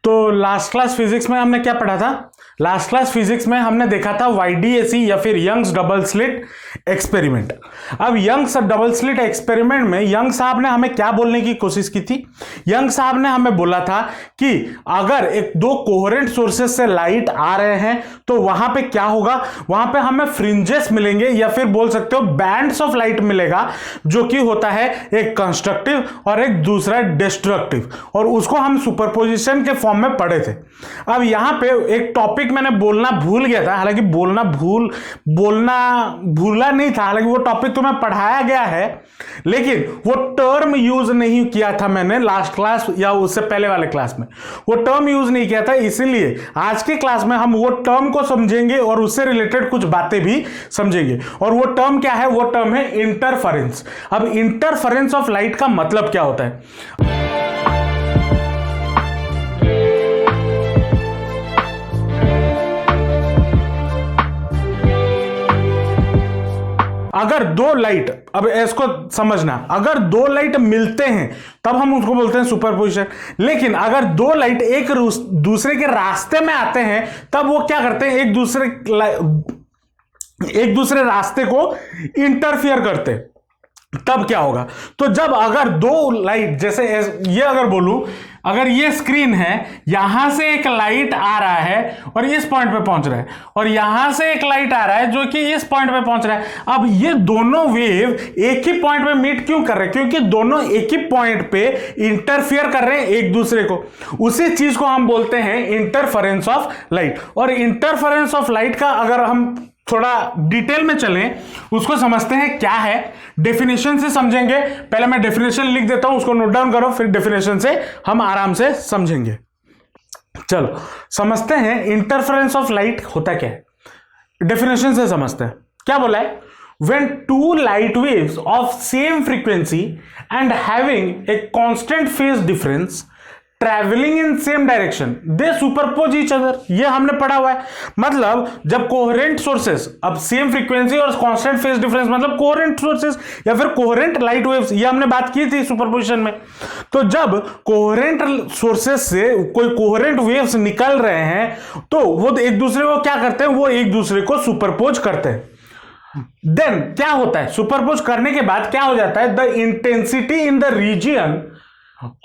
तो last class physics में हमने क्या पढ़ा था? लास्ट क्लास फिजिक्स में हमने देखा था वाईडीएसी या फिर यंग्स डबल स्लिट एक्सपेरिमेंट। अब यंग्स डबल स्लिट एक्सपेरिमेंट में यंग साहब ने हमें क्या बोलने की कोशिश की थी? यंग साहब ने हमें बोला था कि अगर एक दो कोहेरेंट सोर्सेज से लाइट आ रहे हैं तो वहां पे क्या होगा, वहां पे हमें फ्रिंजेस मिलेंगे या फिर बोल सकते हो बैंड्स ऑफ लाइट मिलेगा, जो कि होता है एक कंस्ट्रक्टिव और एक दूसरा डिस्ट्रक्टिव, और उसको हम सुपरपोजिशन के फॉर्म में पढ़े थे। अब यहां पे एक टॉपिक मैंने बोलना भूल गया था, हालांकि बोलना भूला नहीं था, हालांकि वो टॉपिक तुम्हें पढ़ाया गया है, लेकिन वो टर्म यूज नहीं किया था मैंने लास्ट क्लास या उससे पहले वाले क्लास में, वो टर्म यूज नहीं किया था। इसीलिए आज की क्लास में हम वो टर्म को समझेंगे और उससे रिलेटेड कुछ बातें भी समझेंगे। और वो टर्म क्या है? वो टर्म है इंटरफेरेंस। अब इंटरफेरेंस ऑफ लाइट का मतलब क्या होता है? अगर दो लाइट, अब इसको समझना, अगर दो लाइट मिलते हैं तब हम उसको बोलते हैं सुपरपोजिशन। लेकिन अगर दो लाइट एक दूसरे के रास्ते में आते हैं तब वो क्या करते हैं? एक दूसरे रास्ते को इंटरफियर करते हैं। तब क्या होगा? तो जब अगर दो लाइट, जैसे ये अगर बोलूं, अगर ये स्क्रीन है, यहां से एक लाइट आ रहा है और इस पॉइंट पे पहुंच रहा है, और यहां से एक लाइट आ रहा है जो कि इस पॉइंट पे पहुंच रहा है। अब ये दोनों वेव एक ही पॉइंट पे मीट क्यों कर रहे हैं? क्योंकि दोनों एक ही पॉइंट पे इंटरफियर कर रहे हैं एक दूसरे को। उसी चीज को हम बोलते हैं इंटरफेरेंस ऑफ लाइट। और इंटरफेरेंस ऑफ लाइट का अगर हम थोड़ा डिटेल में चलें, उसको समझते हैं क्या है, डेफिनेशन से समझेंगे। पहले मैं डेफिनेशन लिख देता हूं, उसको नोट डाउन करो, फिर डेफिनेशन से हम आराम से समझेंगे। चलो समझते हैं इंटरफेरेंस ऑफ लाइट होता क्या है। डेफिनेशन से समझते हैं। क्या बोला है? when two light waves of same frequency and having a constant phase difference traveling in same direction they superpose each other। ये हमने पढ़ा हुआ है। मतलब जब कोहेरेंट सोर्सेस, अब सेम फ्रीक्वेंसी और कांस्टेंट फेज डिफरेंस, मतलब कोहेरेंट सोर्सेस या फिर कोहेरेंट लाइट वेव्स, ये हमने बात की थी सुपरपोजिशन में। तो जब कोहेरेंट सोर्सेस से कोई कोहेरेंट वेव्स निकल रहे हैं तो वो एक दूसरे को क्या करते हैं? वो एक दूसरे को सुपरपोज करते हैं। देन क्या होता है? सुपरपोज करने के बाद क्या हो जाता है? The intensity in the region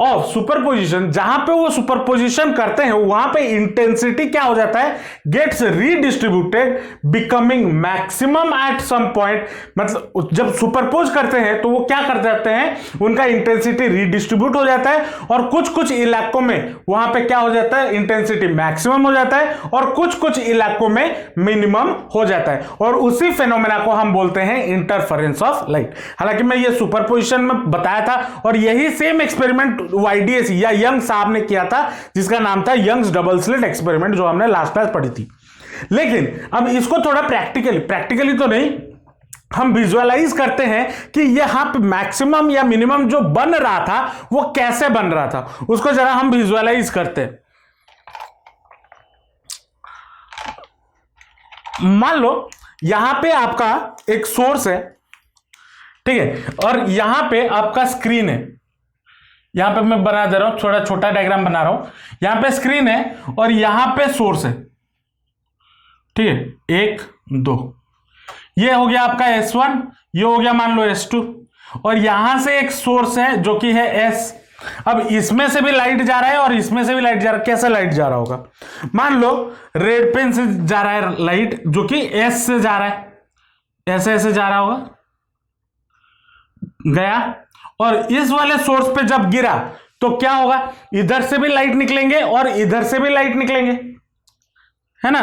of superposition, जहां पे वो सुपरपोजिशन करते हैं वहां पे इंटेंसिटी क्या हो जाता है? Gets redistributed becoming maximum at some point. मतलब जब सुपरपोज करते हैं तो वो क्या कर जाते हैं? उनका इंटेंसिटी रीडिस्ट्रीब्यूट हो जाता है, और कुछ कुछ इलाकों में वहां पे क्या हो जाता है? इंटेंसिटी मैक्सिमम हो जाता है, और कुछ कुछ इलाकों में मिनिमम हो जाता है। और उसी फेनोमेना को हम बोलते हैं इंटरफेरेंस ऑफ लाइट। हालांकि मैं ये सुपरपोजिशन में बताया था, और यही सेम एक्सपेरिमेंट वाईडीएसी या यंग साहब ने किया था, जिसका नाम था यंग्स डबल स्लिट एक्सपेरिमेंट, जो हमने लास्ट क्लास पढ़ी थी। लेकिन अब इसको थोड़ा प्रैक्टिकली तो नहीं, हम विजुअलाइज करते हैं कि यहां पे मैक्सिमम या मिनिमम जो बन रहा था वो कैसे बन रहा था, उसको जरा हम विजुअलाइज करते हैं। मान लो यहां पे आपका एक सोर्स है, ठीक है, और यहां पे आपका स्क्रीन है। यहां पे मैं बना दे रहा हूं, थोड़ा छोटा डायग्राम बना रहा हूं। यहां पे स्क्रीन है और यहां पे सोर्स है, ठीक है, 1 2। ये हो गया आपका S1, ये हो गया मान लो S2, और यहां से एक सोर्स है जो कि है S। अब इसमें से भी लाइट जा रहा है और इसमें से भी लाइट जा रहा है। कैसे लाइट जा रहा होगा? मान लो रेड पेन से जा रहा है लाइट, जो कि S से जा रहा है, ऐसे ऐसे जा रहा होगा, गया, और इस वाले सोर्स पे जब गिरा तो क्या होगा? इधर से भी लाइट निकलेंगे और इधर से भी लाइट निकलेंगे, है ना?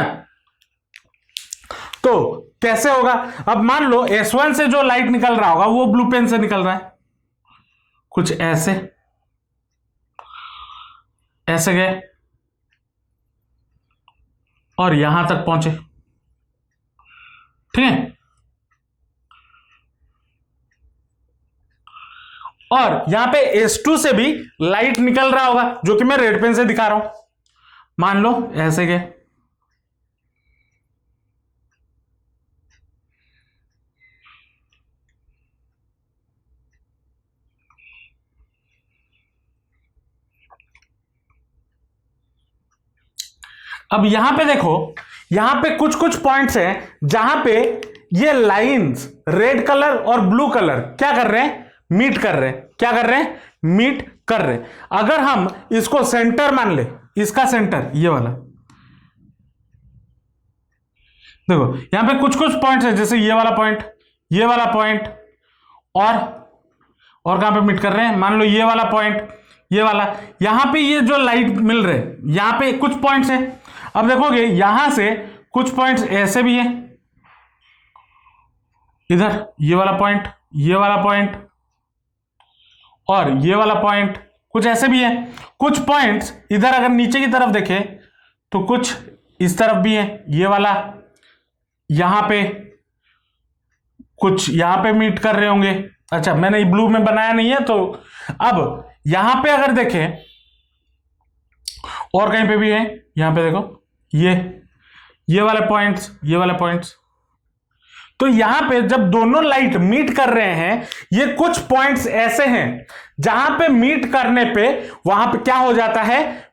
तो कैसे होगा? अब मान लो S1 से जो लाइट निकल रहा होगा वो ब्लू पेन से निकल रहा है, कुछ ऐसे ऐसे गए और यहां तक पहुंचे, ठीक है। और यहां पे S2 से भी लाइट निकल रहा होगा, जो कि मैं रेड पेन से दिखा रहा हूं। मान लो ऐसे गए, अब यहां पे देखो, यहां पे कुछ कुछ पॉइंट्स हैं जहां पे ये लाइंस रेड कलर और ब्लू कलर क्या कर रहे हैं, मीट कर रहे हैं। क्या कर रहे हैं, मीट कर रहे हैं। अगर हम इसको सेंटर मान ले, इसका सेंटर ये वाला, देखो यहां पे कुछ कुछ पॉइंट्स है, जैसे ये वाला पॉइंट, ये वाला पॉइंट, और कहां पे मीट कर रहे हैं, मान लो ये वाला पॉइंट, ये वाला, यहां पे ये जो लाइट मिल रहे हैं, यहां पे कुछ पॉइंट्स हैं। अब देखोगे यहां से कुछ पॉइंट्स ऐसे भी हैं, इधर ये वाला पॉइंट, ये वाला पॉइंट और ये वाला पॉइंट, कुछ ऐसे भी है। कुछ पॉइंट्स इधर अगर नीचे की तरफ देखें तो कुछ इस तरफ भी है, ये वाला, यहां पे कुछ, यहां पे मीट कर रहे होंगे। अच्छा, मैंने ब्लू में बनाया नहीं है, तो अब यहां पे अगर देखें और कहीं पे भी है, यहां पे देखो ये वाले पॉइंट्स, ये वाले पॉइंट्स, तो यहां पे जब दोनों लाइट मीट कर रहे हैं, ये कुछ पॉइंट्स ऐसे हैं जहां पे मीट करने पे वहां पे क्या हो जाता है,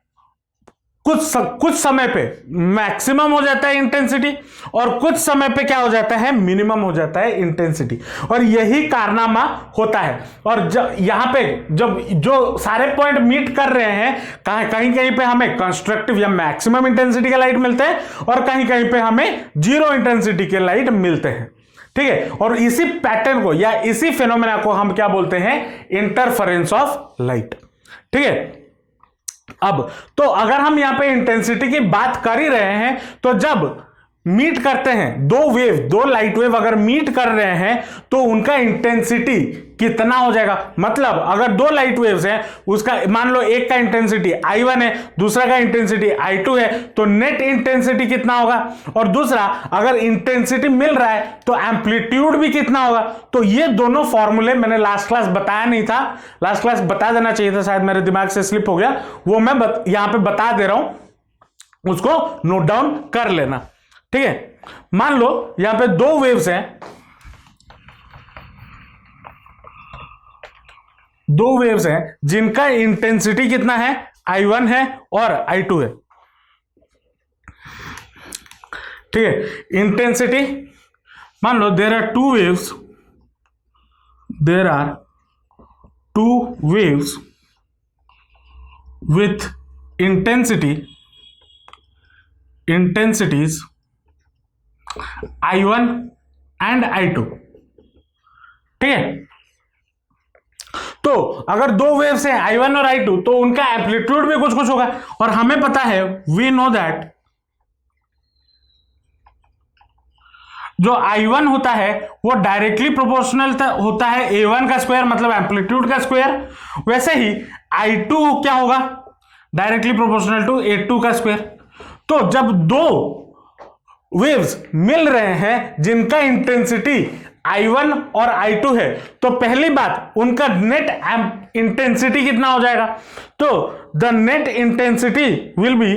कुछ समय पे मैक्सिमम हो जाता है इंटेंसिटी और कुछ समय पे क्या हो जाता है, मिनिमम हो जाता है इंटेंसिटी। और यही कारनामा होता है। और जब यहां पे जब जो सारे पॉइंट मीट कर रहे हैं, कहीं कहीं पे हमें कंस्ट्रक्टिव या मैक्सिमम इंटेंसिटी के लाइट मिलते हैं और कहीं कहीं पे हमें जीरो इंटेंसिटी के लाइट मिलते हैं। ठीक है, और इसी पैटर्न को या इसी फिनोमेना को हम क्या बोलते हैं, इंटरफेरेंस ऑफ लाइट। ठीक है, अब तो अगर हम यहां पे इंटेंसिटी की बात कर ही रहे हैं, तो जब मीट करते हैं दो वेव, दो लाइट वेव अगर मीट कर रहे हैं तो उनका इंटेंसिटी कितना हो जाएगा। मतलब अगर दो लाइट वेव्स हैं, उसका मान लो एक का इंटेंसिटी I1 है, दूसरा का इंटेंसिटी I2 है, तो नेट इंटेंसिटी कितना होगा। और दूसरा, अगर इंटेंसिटी मिल रहा है तो एम्पलीट्यूड भी कितना होगा। तो ये दोनों फॉर्मूले मैंने लास्ट क्लास बताया नहीं था, लास्ट क्लास बता देना चाहिए था, शायद मेरे दिमाग से स्लिप हो गया, वो मैं यहां पे बता दे रहा हूं, उसको नोट डाउन कर लेना। ठीक है, मान लो यहां पे दो वेव्स हैं, दो वेव्स हैं जिनका इंटेंसिटी कितना है, I1 है और I2 है। ठीक है, इंटेंसिटी मान लो there are two waves, there are two waves with intensities I1 and I2। ठीक है, तो अगर दो वेव्स हैं I1 और I2 तो उनका एम्पलीट्यूड भी कुछ कुछ होगा। और हमें पता है, वी नो दैट जो I1 होता है वो डायरेक्टली प्रोपोर्शनल होता है A1 का स्क्वायर, मतलब एम्पलीट्यूड का स्क्वायर। वैसे ही I2 क्या होगा, डायरेक्टली प्रोपोर्शनल टू A2 का स्क्वायर। तो जब दो वेव्स मिल रहे हैं जिनका इंटेंसिटी I1 और I2 है, तो पहली बात उनका नेट इंटेंसिटी कितना हो जाएगा। तो the net intensity will be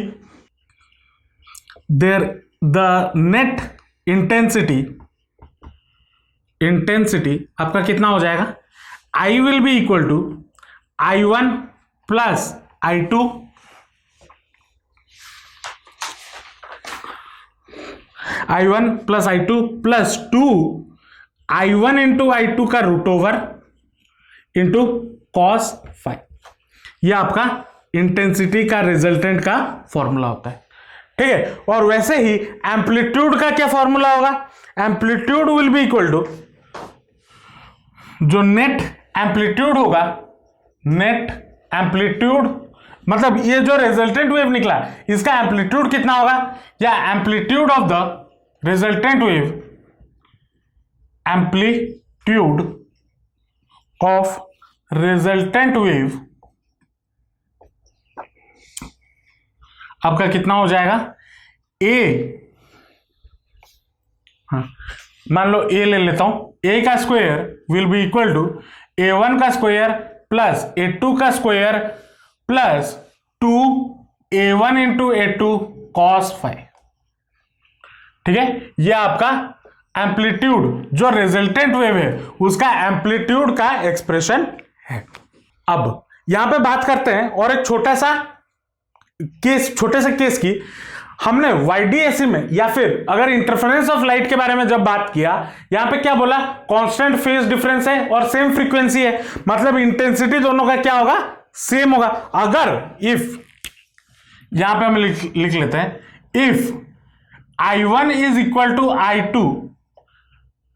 there, the net intensity आपका कितना हो जाएगा, I will be equal to I1 plus I2 I1 plus I2 plus 2 I1 into I2 का root over into cos phi। यह आपका इंटेंसिटी का रिजल्टेंट का formula होता है। ठीक है, और वैसे ही एम्पलीट्यूड का क्या फॉर्मूला होगा, amplitude will be equal to, जो नेट एम्पलीट्यूड होगा, नेट एम्पलीट्यूड मतलब ये जो रिजल्टेंट वेव निकला इसका एम्पलीट्यूड कितना होगा, या amplitude of the resultant wave, amplitude of resultant wave आपका कितना हो जाएगा, ए, मान लो ए ले लेता हूं, ए का square will be equal to A1 का स्क्वायर प्लस A2 का square plus 2A1 into A2 cos phi। ठीक है, यह आपका एम्पलीट्यूड जो रिजल्टेंट वेव है उसका एम्पलीट्यूड का एक्सप्रेशन है। अब यहां पे बात करते हैं और एक छोटे से केस की। हमने YDAC में या फिर अगर इंटरफेरेंस ऑफ लाइट के बारे में जब बात किया, यहां पे क्या बोला, कांस्टेंट फेज डिफरेंस है और सेम फ्रीक्वेंसी है, मतलब इंटेंसिटी दोनों का क्या होगा, सेम होगा। अगर इफ, यहां पे हम लिख लेते हैं, if I1 is equal to I2,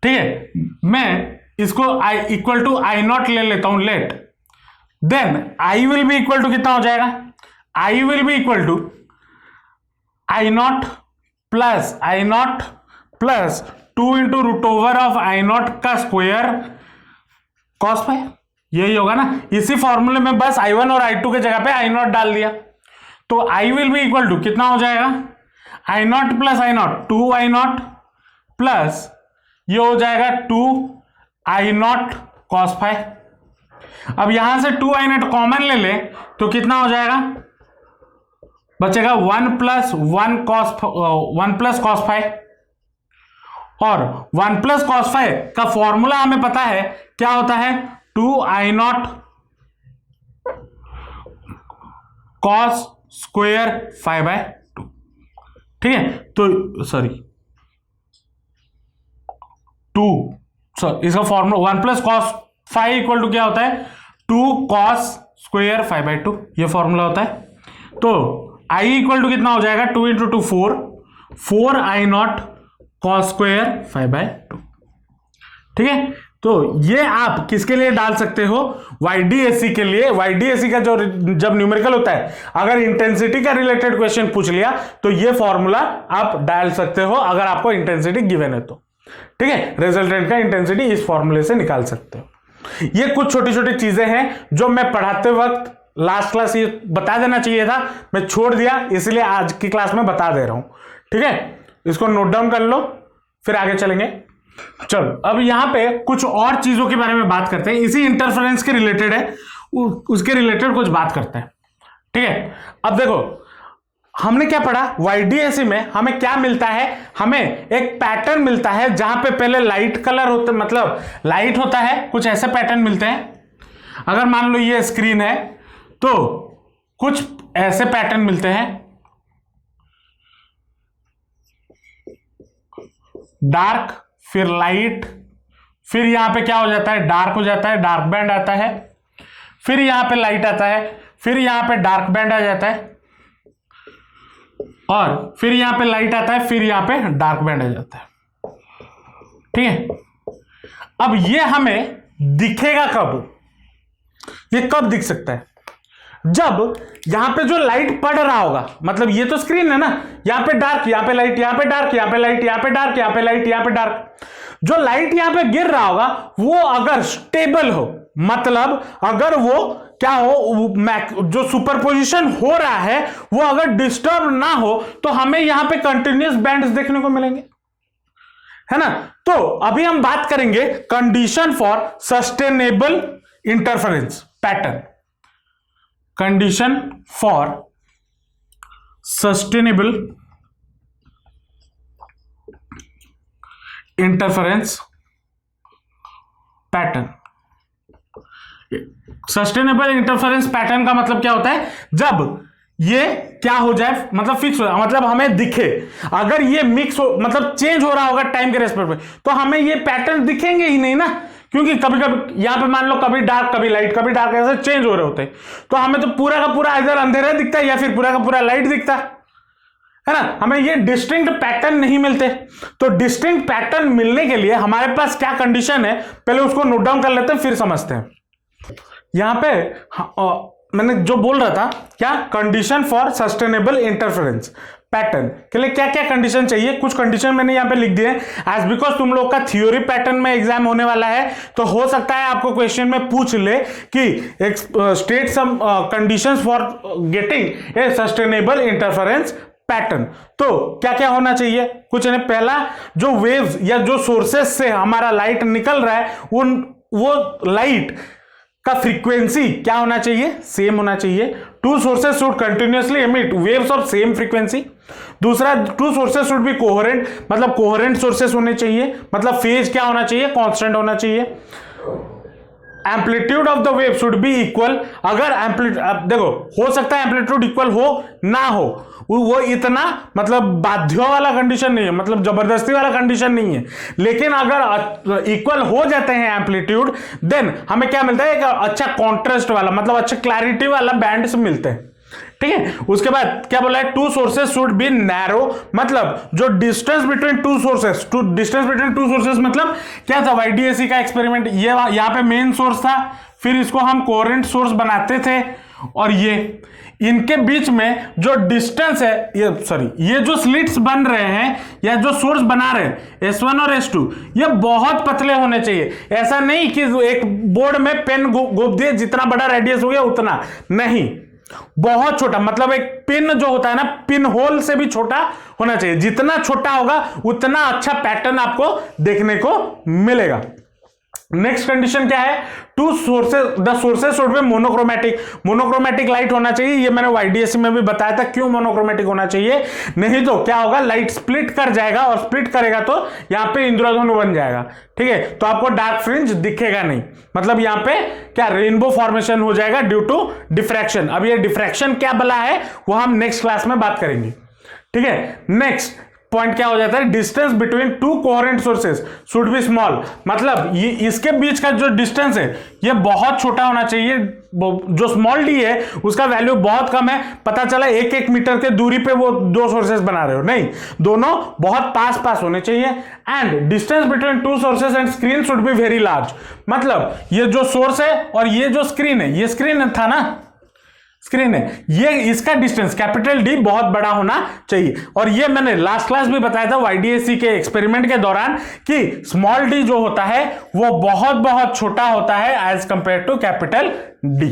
ठीक है, मैं इसको I इक्वल टू I0 ले लेता हूं, let, then I will be equal to कितना हो जाएगा, I will be equal to I0 plus 2 into root over of I0 का स्क्वायर कॉस फाई, यही होगा ना। इसी फॉर्मूले में बस I1 और I2 के जगह पे I0 डाल दिया, तो I will be equal to कितना हो जाएगा, I0 plus I0 2I0 plus ये हो जाएगा 2I0 कॉस फाई। अब यहां से 2I0 कॉमन ले ले तो कितना हो जाएगा, बचेगा 1 प्लस कॉस फाई, और 1 प्लस कॉस फाई का फॉर्मूला हमें पता है क्या होता है, 2I0 cos square phi by 2, ठीक है। तो सॉरी इसका formula 1 plus cos phi equal to क्या होता है, 2 कॉस स्क्वायर फाई बाय 2, ये फॉर्मूला होता है। तो I इक्वल टू कितना हो जाएगा, 2 into 2 4I0 cos square phi by 2, ठीक है। तो ये आप किसके लिए डाल सकते हो, YDAC के लिए। YDAC का जो जब न्यूमेरिकल होता है, अगर इंटेंसिटी का रिलेटेड क्वेश्चन पूछ लिया तो ये फॉर्मूला आप डाल सकते हो, अगर आपको इंटेंसिटी गिवन है तो, ठीक है। रिजल्टेंट का इंटेंसिटी इस फॉर्मूले से निकाल सकते हो। ये कुछ छोटी छोटी चीजें हैं जो मैं पढ़ाते वक्त लास्ट क्लास ये बता देना चाहिए था, मैं छोड़ दिया, इसलिए आज की क्लास में बता दे रहा हूं, ठीक है। इसको नोट डाउन कर लो, फिर आगे चलेंगे। चलो अब यहां पे कुछ और चीजों के बारे में बात करते हैं, इसी इंटरफेरेंस के रिलेटेड है, उसके रिलेटेड कुछ बात करते हैं, ठीक है। अब देखो हमने क्या पढ़ा, YDAC में हमें क्या मिलता है, हमें एक पैटर्न मिलता है जहां पे पहले लाइट कलर होता है, मतलब लाइट होता है, कुछ ऐसे पैटर्न मिलते हैं। अगर मान लो ये स्क्रीन है तो कुछ ऐसे पैटर्न मिलते हैं, डार्क फिर लाइट, फिर यहां पे क्या हो जाता है, डार्क हो जाता है, डार्क बैंड आता है, फिर यहां पे लाइट आता है, फिर यहां पे डार्क बैंड आ जाता है, और फिर यहां पे लाइट आता है, फिर यहां पे डार्क बैंड आ जाता है, ठीक है। अब ये हमें दिखेगा कब, ये कब दिख सकता है, जब यहां पे जो लाइट पड़ रहा होगा, मतलब ये तो स्क्रीन है ना, यहां पे डार्क, यहां पे लाइट, यहां पे डार्क, यहां पे लाइट, यहां पे डार्क, यहां पे लाइट, यहां पे डार्क, जो लाइट यहां पे गिर रहा होगा वो अगर स्टेबल हो, मतलब अगर वो क्या हो, जो सुपरपोजिशन हो रहा है वो अगर डिस्टर्ब ना हो, तो हमें यहां पे कंटिन्यूअस बैंड्स देखने को मिलेंगे, है ना। तो अभी हम बात करेंगे condition for sustainable interference pattern, condition for sustainable interference pattern. Sustainable interference pattern का मतलब क्या होता है, जब ये क्या हो जाए, मतलब फिक्स हो जाए, मतलब हमें दिखे, अगर ये मिक्स हो, मतलब चेंज हो रहा होगा टाइम के रेस्पेक्ट में, तो हमें ये पैटर्न दिखेंगे ही नहीं ना, क्योंकि कभी कभी यहां पे मान लो कभी डार्क कभी लाइट कभी डार्क ऐसे चेंज हो रहे होते हैं, तो हमें तो पूरा का पूरा इधर अंधेरा दिखता है या फिर पूरा का पूरा लाइट दिखता है ना, हमें ये डिस्टिंक्ट पैटर्न नहीं मिलते। तो डिस्टिंक्ट पैटर्न मिलने के लिए हमारे पास क्या कंडीशन है, पहले उसको नोट डाउन कर लेते हैं फिर समझते हैं। यहां पे मैंने जो बोल रहा था, क्या condition for sustainable interference pattern के लिए क्या क्या कंडीशन चाहिए, कुछ कंडीशन मैंने यहां पे लिख दिए एज बिकॉज तुम लोग का थ्योरी पैटर्न में एग्जाम होने वाला है, तो हो सकता है आपको क्वेश्चन में पूछ ले कि state some conditions for getting a sustainable interference pattern. तो क्या क्या होना चाहिए, कुछ नहीं, पहला जो वेव्स या जो सोर्सेस से हमारा लाइट निकल रहा है वो लाइट का फ्रीक्वेंसी क्या होना चाहिए, सेम होना चाहिए। Two sources should continuously emit waves of same frequency. दूसरा, two sources should be coherent, मतलब कोहेरेंट सोर्सेस होने चाहिए, मतलब फेज क्या होना चाहिए, कांस्टेंट होना चाहिए। Amplitude of the wave should be equal, अगर अब देखो हो सकता है एम्पलीट्यूड इक्वल हो ना हो, वो इतना मतलब बाध्य वाला कंडीशन नहीं है, मतलब जबरदस्ती वाला कंडीशन नहीं है, लेकिन अगर इक्वल हो जाते हैं एम्पलीट्यूड, देन हमें क्या मिलता है, एक अच्छा कॉन्ट्रास्ट वाला, मतलब अच्छा क्लैरिटी वाला बैंड्स मिलते हैं। ठीक है, उसके बाद क्या बोला है, to sources should B narrow, मतलब जो डिस्टेंस बिटवीन टू सोर्सेस, मतलब क्या था, वाईडीएसी का एक्सपेरिमेंट, ये यहां पे मेन सोर्स था, फिर इसको हम कोहेरेंट सोर्स बनाते थे, और ये इनके बीच में जो डिस्टेंस है, ये जो स्लिट्स बन रहे हैं या जो सोर्स बना रहे हैं S1 और S2, ये बहुत पतले होने चाहिए। ऐसा नहीं कि एक बोर्ड में पेन घोप दिए, जितना बड़ा रेडियस हो गया उतना नहीं, बहुत छोटा, मतलब एक पिन जो होता है ना, पिन होल से भी छोटा होना चाहिए। जितना छोटा होगा उतना अच्छा पैटर्न आपको देखने को मिलेगा। नेक्स्ट कंडीशन क्या है, to sources, the sources should B monochromatic light होना चाहिए। ये मैंने वाईडीएससी में भी बताया था क्यों मोनोक्रोमेटिक होना चाहिए, नहीं तो क्या होगा, लाइट स्प्लिट कर जाएगा, और स्प्लिट करेगा तो यहां पे इंद्रधनु बन जाएगा। ठीक है, तो आपको डार्क फ्रिंज दिखेगा नहीं, मतलब यहां पे क्या रेनबो फॉर्मेशन हो जाएगा ड्यू टू डिफ्रैक्शन। अब ये डिफ्रैक्शन क्या बला है वो हम नेक्स्ट क्लास में बात करेंगे। ठीक है, नेक्स्ट पॉइंट क्या हो जाता है, distance between two coherent sources should B small, मतलब ये इसके बीच का जो डिस्टेंस है ये बहुत छोटा होना चाहिए। जो स्मॉल डी है उसका वैल्यू बहुत कम है, पता चला 1-1 मीटर के दूरी पे वो दो सोर्सेस बना रहे हो, नहीं, दोनों बहुत पास होने चाहिए। And distance between two sources and screen should be very large, मतलब ये जो सोर्स है और ये जो स्क्रीन है, ये स्क्रीन था ना, स्क्रीन है, ये इसका डिस्टेंस कैपिटल डी बहुत बड़ा होना चाहिए। और ये मैंने लास्ट क्लास भी बताया था वाईडीएससी के एक्सपेरिमेंट के दौरान कि स्मॉल डी जो होता है वो बहुत छोटा होता है as compare to capital D,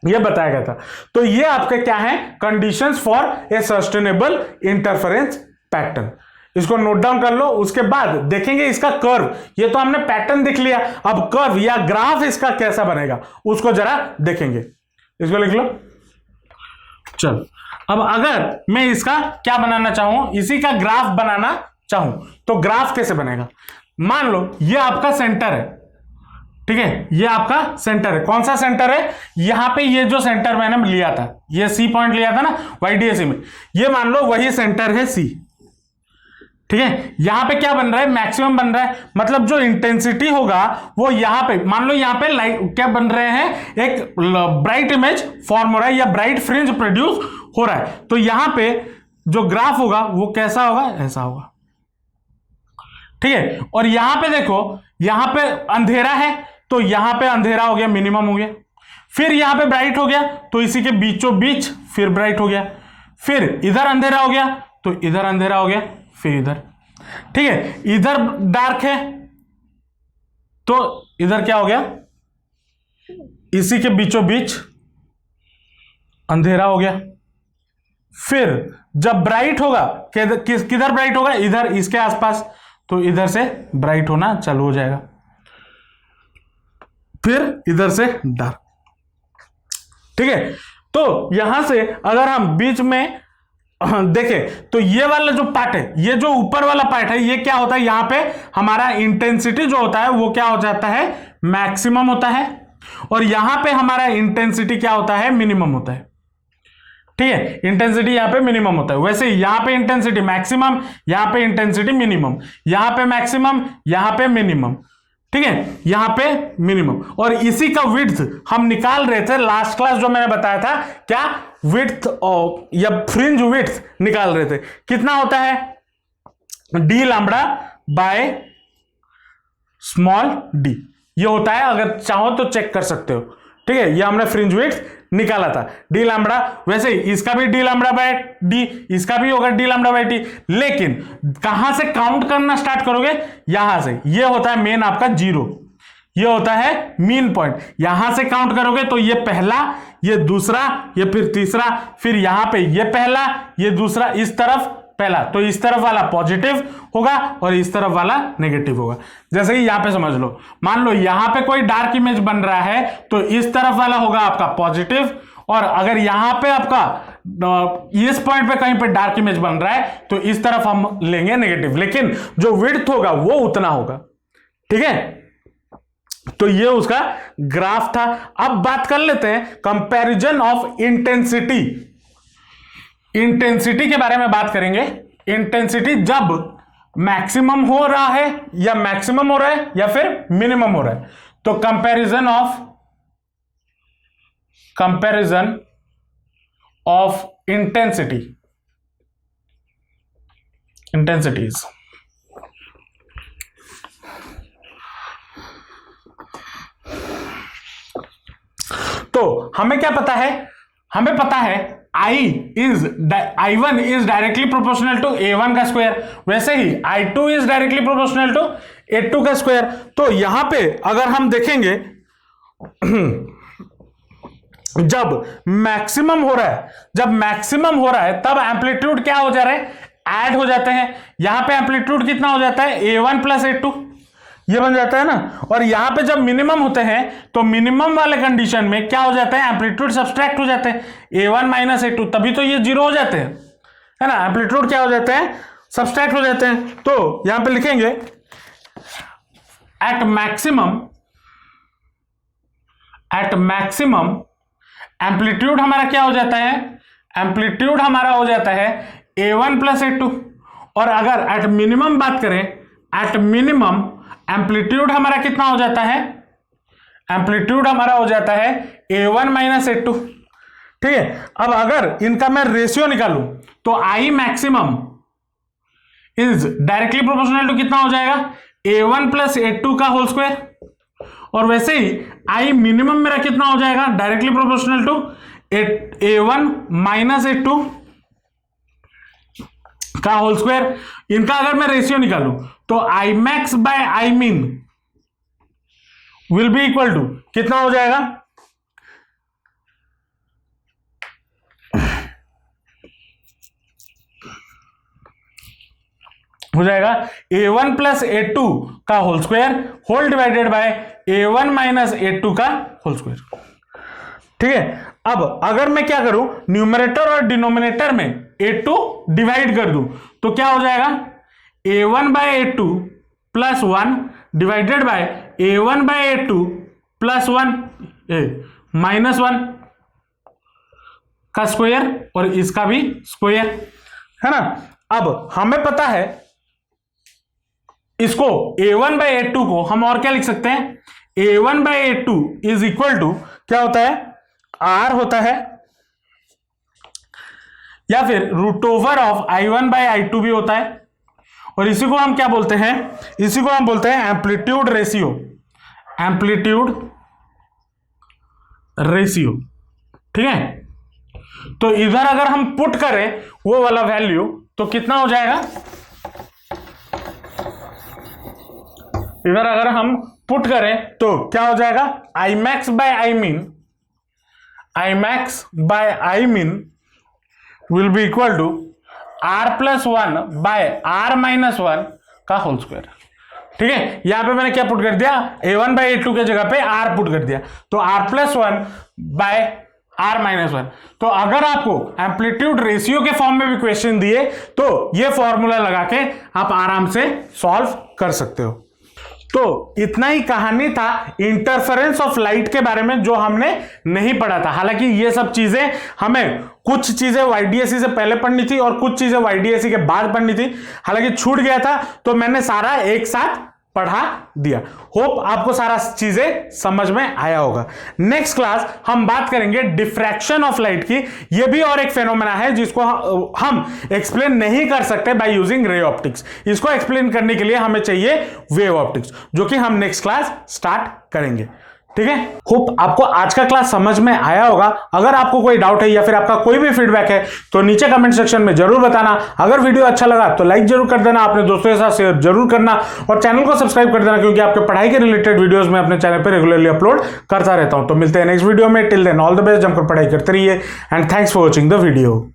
ये बताया गया था। तो ये आपके क्या है, conditions for a sustainable interference pattern, इसको नोट डाउन कर लो। उसके बाद देखेंगे इसका कर्व, ये तो हमने पैटर्न देख लिया, अब कर्व या ग्राफ इसका कैसा बनेगा उसको जरा देखेंगे, इसको लिख लो। चल, अब अगर मैं इसका क्या बनाना चाहूं, इसी का ग्राफ बनाना चाहूं, तो ग्राफ कैसे बनेगा, मान लो ये आपका सेंटर है, ठीक है, ये आपका सेंटर है, कौन सा सेंटर है, यहां पे ये जो सेंटर मैंने लिया था, ये सी पॉइंट लिया था ना वाईडीएससी में, ये मान लो वही सेंटर है सी। ठीक है, यहां पे क्या बन रहा है, मैक्सिमम बन रहा है, मतलब जो इंटेंसिटी होगा वो यहां पे, मान लो यहां पे लाइट क्या बन रहे हैं, एक ब्राइट इमेज फॉर्म हो रहा है या ब्राइट फ्रिंज प्रोड्यूस हो रहा है, तो यहां पे जो ग्राफ होगा वो कैसा होगा, ऐसा होगा। ठीक है, और यहां पे देखो, यहां पे अंधेरा है तो यहां पे अंधेरा हो गया, मिनिमम हो गया, फिर यहां पे ब्राइट हो गया तो इसी के बीचों बीच फिर ब्राइट हो गया, फिर इधर अंधेरा हो गया तो इधर अंधेरा हो गया, फिर इधर। ठीक है, इधर डार्क है तो इधर क्या हो गया, इसी के बीचों बीच अंधेरा हो गया, फिर जब ब्राइट होगा किधर ब्राइट होगा, इधर इसके आसपास, तो इधर से ब्राइट होना चालू हो जाएगा, फिर इधर से डार्क। ठीक है, तो यहां से अगर हम बीच में देखें तो ये वाला जो पार्ट है, ये जो ऊपर वाला पार्ट है, ये क्या होता है, यहां पे हमारा इंटेंसिटी जो होता है वो क्या हो जाता है, मैक्सिमम होता है, और यहां पे हमारा इंटेंसिटी क्या होता है, मिनिमम होता है। ठीक है, इंटेंसिटी यहां पे मिनिमम होता है, वैसे यहां पे इंटेंसिटी मैक्सिमम, यहां पे इंटेंसिटी मिनिमम, यहां पे मैक्सिमम, यहां पे मिनिमम। ठीक है, यहां पे मिनिमम, और इसी का विड्थ हम निकाल रहे थे लास्ट क्लास, जो मैंने बताया था, क्या विड्थ या फ्रिंज विड्थ निकाल रहे थे, कितना होता है, D lambda by small D, ये होता है, अगर चाहो तो चेक कर सकते हो। ठीक है, ये हमने फ्रिंज विड्थ निकाला था, डी लैम्बडा, वैसे ही इसका भी डी लैम्बडा बाय डी, इसका भी होगा डी लैम्बडा बाय डी, लेकिन कहां से काउंट करना स्टार्ट करोगे, यहां से, ये होता है मेन आपका 0, ये होता है मीन पॉइंट, यहां से काउंट करोगे तो ये पहला, ये दूसरा, ये फिर तीसरा, फिर यहां पे ये पहला, ये दूसरा, इस तरफ पहला, तो इस तरफ वाला पॉजिटिव होगा और इस तरफ वाला नेगेटिव होगा। जैसे कि यहां पे समझ लो, मान लो यहां पे कोई डार्क इमेज बन रहा है तो इस तरफ वाला होगा आपका पॉजिटिव, और अगर यहां पे आपका इस पॉइंट पे कहीं पे डार्क इमेज बन रहा है तो इस तरफ हम लेंगे नेगेटिव, लेकिन जो विड्थ होगा वो उतना होगा। ठीक है, तो ये उसका ग्राफ था। अब बात कर लेते हैं कंपैरिजन ऑफ इंटेंसिटी। इंटेंसिटी के बारे में बात करेंगे। इंटेंसिटी जब मैक्सिमम हो रहा है या फिर मिनिमम हो रहा है। तो कंपैरिजन ऑफ इंटेंसिटीज। तो हमें क्या पता है? हमें पता है I1 is directly proportional to A1 का स्क्वायर, वैसे ही I2 is directly proportional to A2 का स्क्वायर। तो यहां पे अगर हम देखेंगे जब मैक्सिमम हो रहा है तब एम्पलीट्यूड क्या हो जा रहा है? ऐड हो जाते हैं। यहां पे एम्पलीट्यूड कितना हो जाता है? A1 प्लस A2, ये बन जाता है ना। और यहां पे जब मिनिमम होते हैं तो मिनिमम वाले कंडीशन में क्या हो जाता है? एम्पलीट्यूड सब्सट्रैक्ट हो जाते हैं, A1 माइनस A2, तभी तो ये जीरो हो जाते हैं, है ना। एम्पलीट्यूड क्या हो जाते हैं? सब्सट्रैक्ट हो जाते हैं। तो यहां पे लिखेंगे एट मैक्सिमम एम्पलीट्यूड हमारा क्या हो जाता है? एम्पलीट्यूड हमारा हो जाता है A1 प्लस A2। और अगर एट मिनिमम बात करें, एट मिनिमम एम्पलीट्यूड हमारा कितना हो जाता है? एम्पलीट्यूड हमारा हो जाता है A1 माइनस A2। ठीक है। अब अगर इनका मैं रेशियो निकालूं तो I maximum is directly proportional to कितना हो जाएगा? A1 प्लस A2 का होल स्क्वायर। और वैसे ही I मिनिमम मेरा कितना हो जाएगा? Directly proportional to A1 minus A2 का होल स्क्वायर। इनका अगर मैं रेशियो निकालूं तो I max by I mean will be equal to कितना हो जाएगा? हो जाएगा A1 प्लस A2 का whole square whole divided by A1 minus A2 का होल स्क्वायर। ठीक है। अब अगर मैं क्या करूं, न्यूमरेटर और डिनोमिनेटर में A2 डिवाइड कर दूं तो क्या हो जाएगा? A1 by A2 plus 1 divided by A1 by A2 plus 1 minus 1 का स्क्वायर और इसका भी स्क्वायर, है ना। अब हमें पता है इसको A1 बाय A2 को हम और क्या लिख सकते हैं? A1 by A2 is equal to क्या होता है? R होता है, या फिर root over of I1 bye I2 भी होता है। और इसी को हम क्या बोलते हैं? इसी को हम बोलते हैं एम्पलीट्यूड रेशियो। ठीक है। तो इधर अगर हम पुट करें वो वाला वैल्यू तो कितना हो जाएगा? इधर अगर हम पुट करें तो क्या हो जाएगा? I max by I mean will be equal to R plus 1 by R minus 1 का होल स्क्वायर। ठीक है। यहां पे मैंने क्या पुट कर दिया? A1 बाय A2 के जगह पे R पुट कर दिया, तो R plus 1 by R minus 1। तो अगर आपको एम्पलीट्यूड रेशियो के फॉर्म में भी क्वेश्चन दिए तो ये फॉर्मूला लगा के आप आराम से सॉल्व कर सकते हो। तो इतना ही कहानी था इंटरफेरेंस ऑफ लाइट के बारे में जो हमने नहीं पढ़ा था। हालांकि ये सब चीजें हमें कुछ चीजें YDSE से पहले पढ़नी थी और कुछ चीजें YDSE के बाद पढ़नी थी। हालांकि छूट गया था तो मैंने सारा एक साथ पढ़ा दिया। होप आपको सारा चीजें समझ में आया होगा। नेक्स्ट क्लास हम बात करेंगे डिफ्रैक्शन ऑफ लाइट की। यह भी और एक फेनोमेना है जिसको हम एक्सप्लेन नहीं कर सकते बाय यूजिंग रे ऑप्टिक्स। इसको एक्सप्लेन करने के लिए हमें चाहिए वेव ऑप्टिक्स, जो कि हम नेक्स्ट क्लास स्टार्ट करेंगे। ठीक है। होप आपको आज का क्लास समझ में आया होगा। अगर आपको कोई डाउट है या फिर आपका कोई भी फीडबैक है तो नीचे कमेंट सेक्शन में जरूर बताना। अगर वीडियो अच्छा लगा तो लाइक जरूर कर देना, अपने दोस्तों के साथ शेयर जरूर करना और चैनल को सब्सक्राइब कर देना, क्योंकि आपके पढ़ाई के रिलेटेड वीडियोस मैं अपने चैनल पर रेगुलरली अपलोड करता रहता हूं। तो मिलते हैं नेक्स्ट वीडियो में। Till then all the best, जमकर पढ़ाई करते रहिए and thanks for watching the video.